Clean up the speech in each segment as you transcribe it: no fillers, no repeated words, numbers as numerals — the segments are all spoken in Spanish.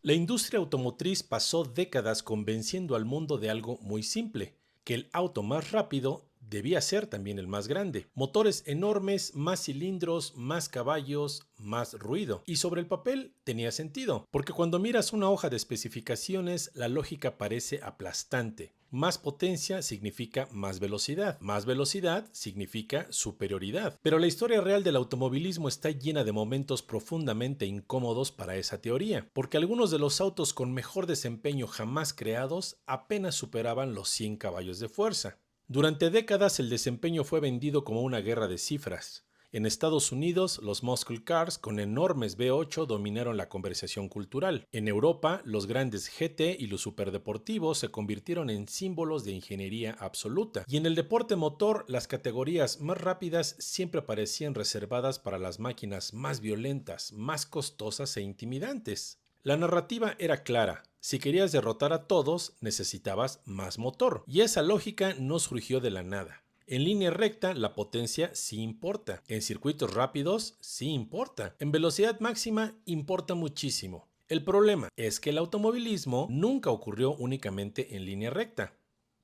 La industria automotriz pasó décadas convenciendo al mundo de algo muy simple, que el auto más rápido debía ser también el más grande. Motores enormes, más cilindros, más caballos, más ruido. Y sobre el papel tenía sentido, porque cuando miras una hoja de especificaciones, la lógica parece aplastante. Más potencia significa más velocidad significa superioridad. Pero la historia real del automovilismo está llena de momentos profundamente incómodos para esa teoría, porque algunos de los autos con mejor desempeño jamás creados apenas superaban los 100 caballos de fuerza. Durante décadas el desempeño fue vendido como una guerra de cifras. En Estados Unidos, los muscle cars con enormes V8 dominaron la conversación cultural. En Europa, los grandes GT y los superdeportivos se convirtieron en símbolos de ingeniería absoluta. Y en el deporte motor, las categorías más rápidas siempre parecían reservadas para las máquinas más violentas, más costosas e intimidantes. La narrativa era clara. Si querías derrotar a todos, necesitabas más motor. Y esa lógica no surgió de la nada. En línea recta, la potencia sí importa. En circuitos rápidos, sí importa. En velocidad máxima, importa muchísimo. El problema es que el automovilismo nunca ocurrió únicamente en línea recta.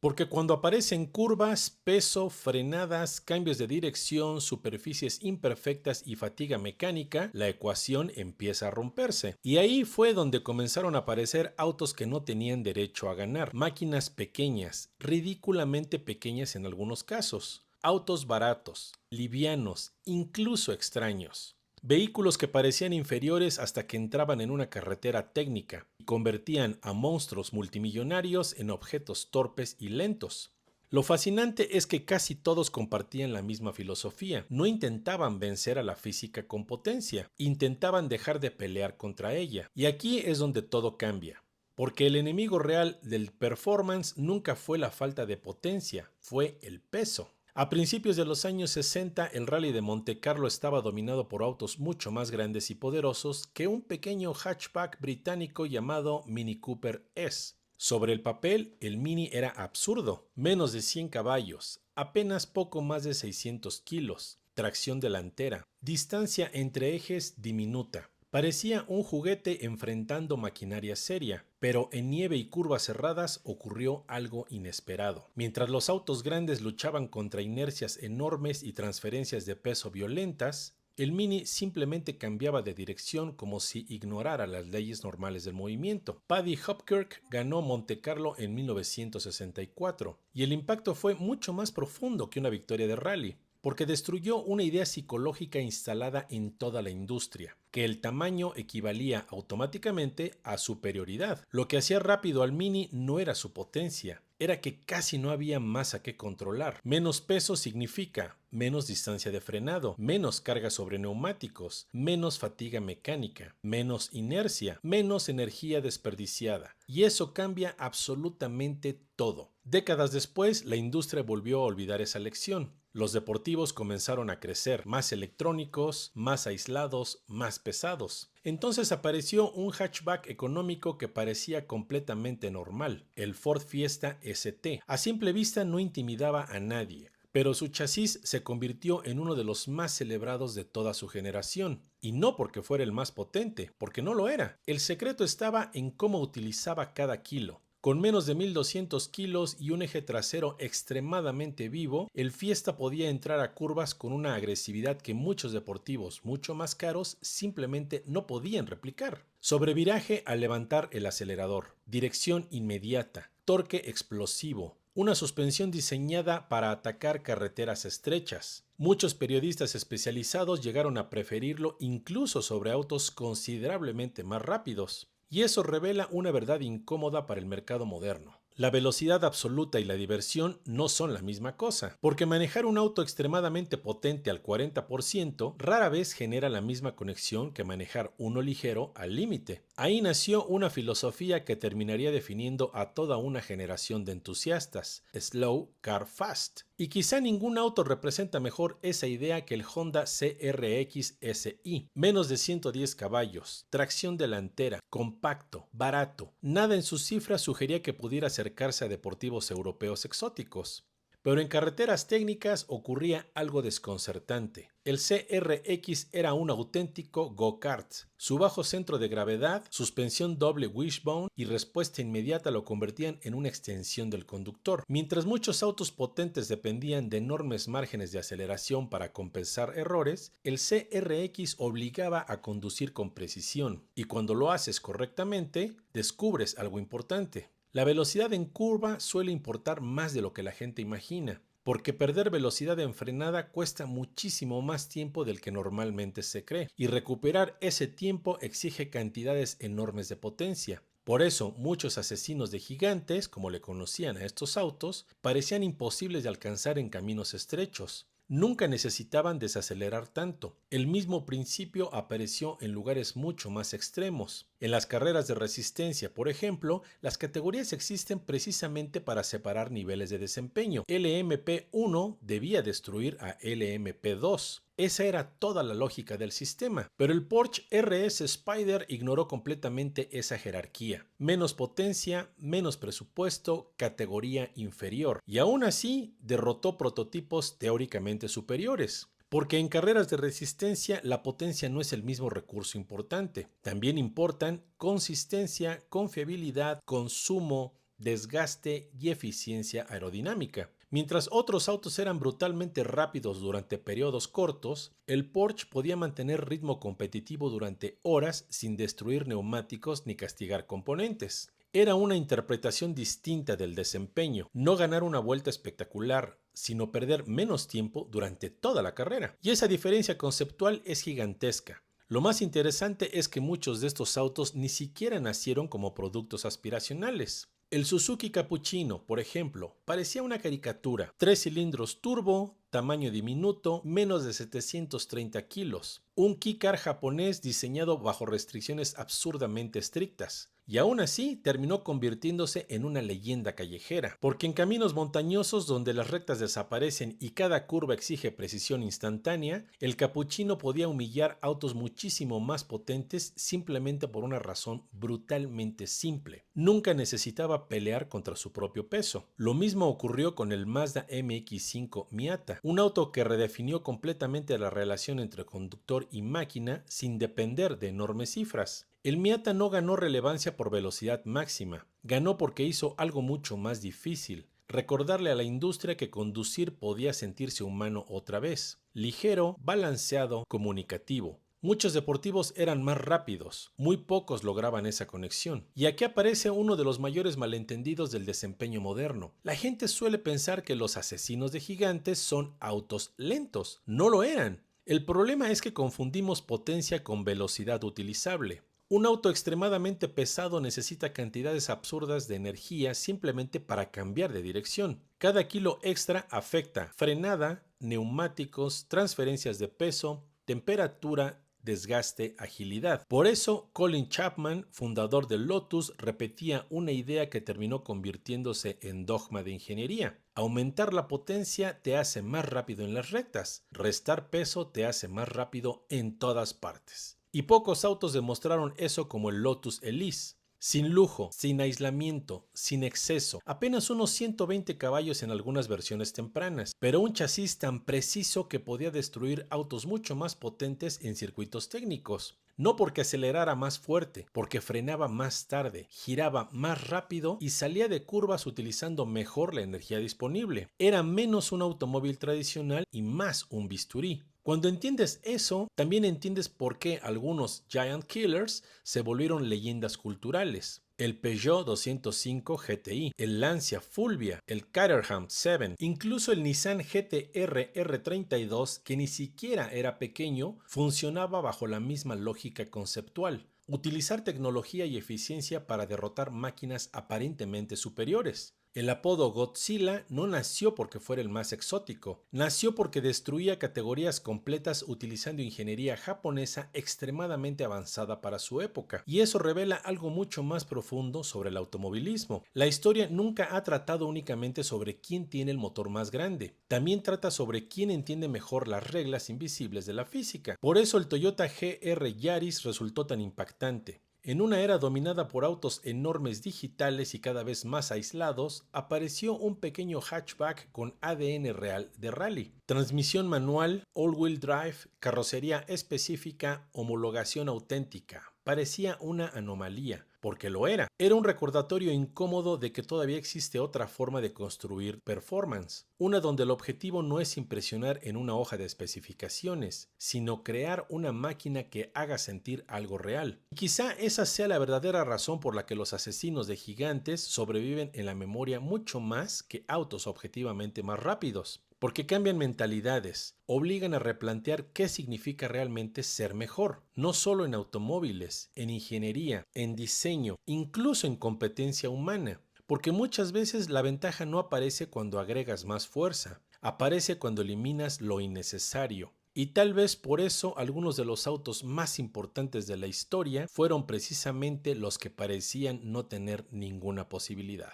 Porque cuando aparecen curvas, peso, frenadas, cambios de dirección, superficies imperfectas y fatiga mecánica, la ecuación empieza a romperse. Y ahí fue donde comenzaron a aparecer autos que no tenían derecho a ganar, máquinas pequeñas, ridículamente pequeñas en algunos casos, autos baratos, livianos, incluso extraños. Vehículos que parecían inferiores hasta que entraban en una carretera técnica y convertían a monstruos multimillonarios en objetos torpes y lentos. Lo fascinante es que casi todos compartían la misma filosofía. No intentaban vencer a la física con potencia, intentaban dejar de pelear contra ella. Y aquí es donde todo cambia. Porque el enemigo real del performance nunca fue la falta de potencia, fue el peso. A principios de los años 60, el Rally de Monte Carlo estaba dominado por autos mucho más grandes y poderosos que un pequeño hatchback británico llamado Mini Cooper S. Sobre el papel, el Mini era absurdo, menos de 100 caballos, apenas poco más de 600 kilos, tracción delantera, distancia entre ejes diminuta. Parecía un juguete enfrentando maquinaria seria, pero en nieve y curvas cerradas ocurrió algo inesperado. Mientras los autos grandes luchaban contra inercias enormes y transferencias de peso violentas, el Mini simplemente cambiaba de dirección como si ignorara las leyes normales del movimiento. Paddy Hopkirk ganó Monte Carlo en 1964 y el impacto fue mucho más profundo que una victoria de rally, porque destruyó una idea psicológica instalada en toda la industria, que el tamaño equivalía automáticamente a superioridad. Lo que hacía rápido al Mini no era su potencia, era que casi no había masa que controlar. Menos peso significa menos distancia de frenado, menos carga sobre neumáticos, menos fatiga mecánica, menos inercia, menos energía desperdiciada. Y eso cambia absolutamente todo. Décadas después, la industria volvió a olvidar esa lección. Los deportivos comenzaron a crecer, más electrónicos, más aislados, más pesados. Entonces apareció un hatchback económico que parecía completamente normal, el Ford Fiesta ST. A simple vista no intimidaba a nadie, pero su chasis se convirtió en uno de los más celebrados de toda su generación. Y no porque fuera el más potente, porque no lo era. El secreto estaba en cómo utilizaba cada kilo. Con menos de 1200 kilos y un eje trasero extremadamente vivo, el Fiesta podía entrar a curvas con una agresividad que muchos deportivos mucho más caros simplemente no podían replicar. Sobreviraje al levantar el acelerador, dirección inmediata, torque explosivo, una suspensión diseñada para atacar carreteras estrechas. Muchos periodistas especializados llegaron a preferirlo incluso sobre autos considerablemente más rápidos. Y eso revela una verdad incómoda para el mercado moderno. La velocidad absoluta y la diversión no son la misma cosa, porque manejar un auto extremadamente potente al 40% rara vez genera la misma conexión que manejar uno ligero al límite. Ahí nació una filosofía que terminaría definiendo a toda una generación de entusiastas: Slow Car Fast. Y quizá ningún auto representa mejor esa idea que el Honda CRX SI. Menos de 110 caballos, tracción delantera, compacto, barato. Nada en sus cifras sugería que pudiera acercarse a deportivos europeos exóticos. Pero en carreteras técnicas ocurría algo desconcertante. El CRX era un auténtico go-kart. Su bajo centro de gravedad, suspensión doble wishbone y respuesta inmediata lo convertían en una extensión del conductor. Mientras muchos autos potentes dependían de enormes márgenes de aceleración para compensar errores, el CRX obligaba a conducir con precisión. Y cuando lo haces correctamente, descubres algo importante. La velocidad en curva suele importar más de lo que la gente imagina, porque perder velocidad en frenada cuesta muchísimo más tiempo del que normalmente se cree, y recuperar ese tiempo exige cantidades enormes de potencia. Por eso, muchos asesinos de gigantes, como le conocían a estos autos, parecían imposibles de alcanzar en caminos estrechos. Nunca necesitaban desacelerar tanto. El mismo principio apareció en lugares mucho más extremos. En las carreras de resistencia, por ejemplo, las categorías existen precisamente para separar niveles de desempeño. LMP1 debía destruir a LMP2. Esa era toda la lógica del sistema, pero el Porsche RS Spyder ignoró completamente esa jerarquía. Menos potencia, menos presupuesto, categoría inferior. Y aún así, derrotó prototipos teóricamente superiores. Porque en carreras de resistencia la potencia no es el mismo recurso importante. También importan consistencia, confiabilidad, consumo, desgaste y eficiencia aerodinámica. Mientras otros autos eran brutalmente rápidos durante periodos cortos, el Porsche podía mantener ritmo competitivo durante horas sin destruir neumáticos ni castigar componentes. Era una interpretación distinta del desempeño, no ganar una vuelta espectacular, sino perder menos tiempo durante toda la carrera. Y esa diferencia conceptual es gigantesca. Lo más interesante es que muchos de estos autos ni siquiera nacieron como productos aspiracionales. El Suzuki Cappuccino, por ejemplo, parecía una caricatura. 3 cilindros turbo, tamaño diminuto, menos de 730 kilos. Un kei-car japonés diseñado bajo restricciones absurdamente estrictas. Y aún así terminó convirtiéndose en una leyenda callejera, porque en caminos montañosos donde las rectas desaparecen y cada curva exige precisión instantánea, el Cappuccino podía humillar autos muchísimo más potentes simplemente por una razón brutalmente simple. Nunca necesitaba pelear contra su propio peso. Lo mismo ocurrió con el Mazda MX-5 Miata, un auto que redefinió completamente la relación entre conductor y máquina sin depender de enormes cifras. El Miata no ganó relevancia por velocidad máxima, ganó porque hizo algo mucho más difícil, recordarle a la industria que conducir podía sentirse humano otra vez, ligero, balanceado, comunicativo. Muchos deportivos eran más rápidos, muy pocos lograban esa conexión. Y aquí aparece uno de los mayores malentendidos del desempeño moderno. La gente suele pensar que los asesinos de gigantes son autos lentos. No lo eran. El problema es que confundimos potencia con velocidad utilizable. Un auto extremadamente pesado necesita cantidades absurdas de energía simplemente para cambiar de dirección. Cada kilo extra afecta frenada, neumáticos, transferencias de peso, temperatura, desgaste, agilidad. Por eso, Colin Chapman, fundador de Lotus, repetía una idea que terminó convirtiéndose en dogma de ingeniería. Aumentar la potencia te hace más rápido en las rectas, restar peso te hace más rápido en todas partes. Y pocos autos demostraron eso como el Lotus Elise. Sin lujo, sin aislamiento, sin exceso, apenas unos 120 caballos en algunas versiones tempranas, pero un chasis tan preciso que podía destruir autos mucho más potentes en circuitos técnicos. No porque acelerara más fuerte, porque frenaba más tarde, giraba más rápido y salía de curvas utilizando mejor la energía disponible. Era menos un automóvil tradicional y más un bisturí. Cuando entiendes eso, también entiendes por qué algunos Giant Killers se volvieron leyendas culturales. El Peugeot 205 GTI, el Lancia Fulvia, el Caterham 7, incluso el Nissan GT-R R32, que ni siquiera era pequeño, funcionaba bajo la misma lógica conceptual. Utilizar tecnología y eficiencia para derrotar máquinas aparentemente superiores. El apodo Godzilla no nació porque fuera el más exótico, nació porque destruía categorías completas utilizando ingeniería japonesa extremadamente avanzada para su época, y eso revela algo mucho más profundo sobre el automovilismo. La historia nunca ha tratado únicamente sobre quién tiene el motor más grande, también trata sobre quién entiende mejor las reglas invisibles de la física. Por eso el Toyota GR Yaris resultó tan impactante. En una era dominada por autos enormes digitales y cada vez más aislados, apareció un pequeño hatchback con ADN real de rally. Transmisión manual, all-wheel drive, carrocería específica, homologación auténtica. Parecía una anomalía, porque lo era. Era un recordatorio incómodo de que todavía existe otra forma de construir performance, una donde el objetivo no es impresionar en una hoja de especificaciones, sino crear una máquina que haga sentir algo real. Y quizá esa sea la verdadera razón por la que los asesinos de gigantes sobreviven en la memoria mucho más que autos objetivamente más rápidos. Porque cambian mentalidades, obligan a replantear qué significa realmente ser mejor, no solo en automóviles, en ingeniería, en diseño, incluso en competencia humana. Porque muchas veces la ventaja no aparece cuando agregas más fuerza, aparece cuando eliminas lo innecesario. Y tal vez por eso algunos de los autos más importantes de la historia fueron precisamente los que parecían no tener ninguna posibilidad.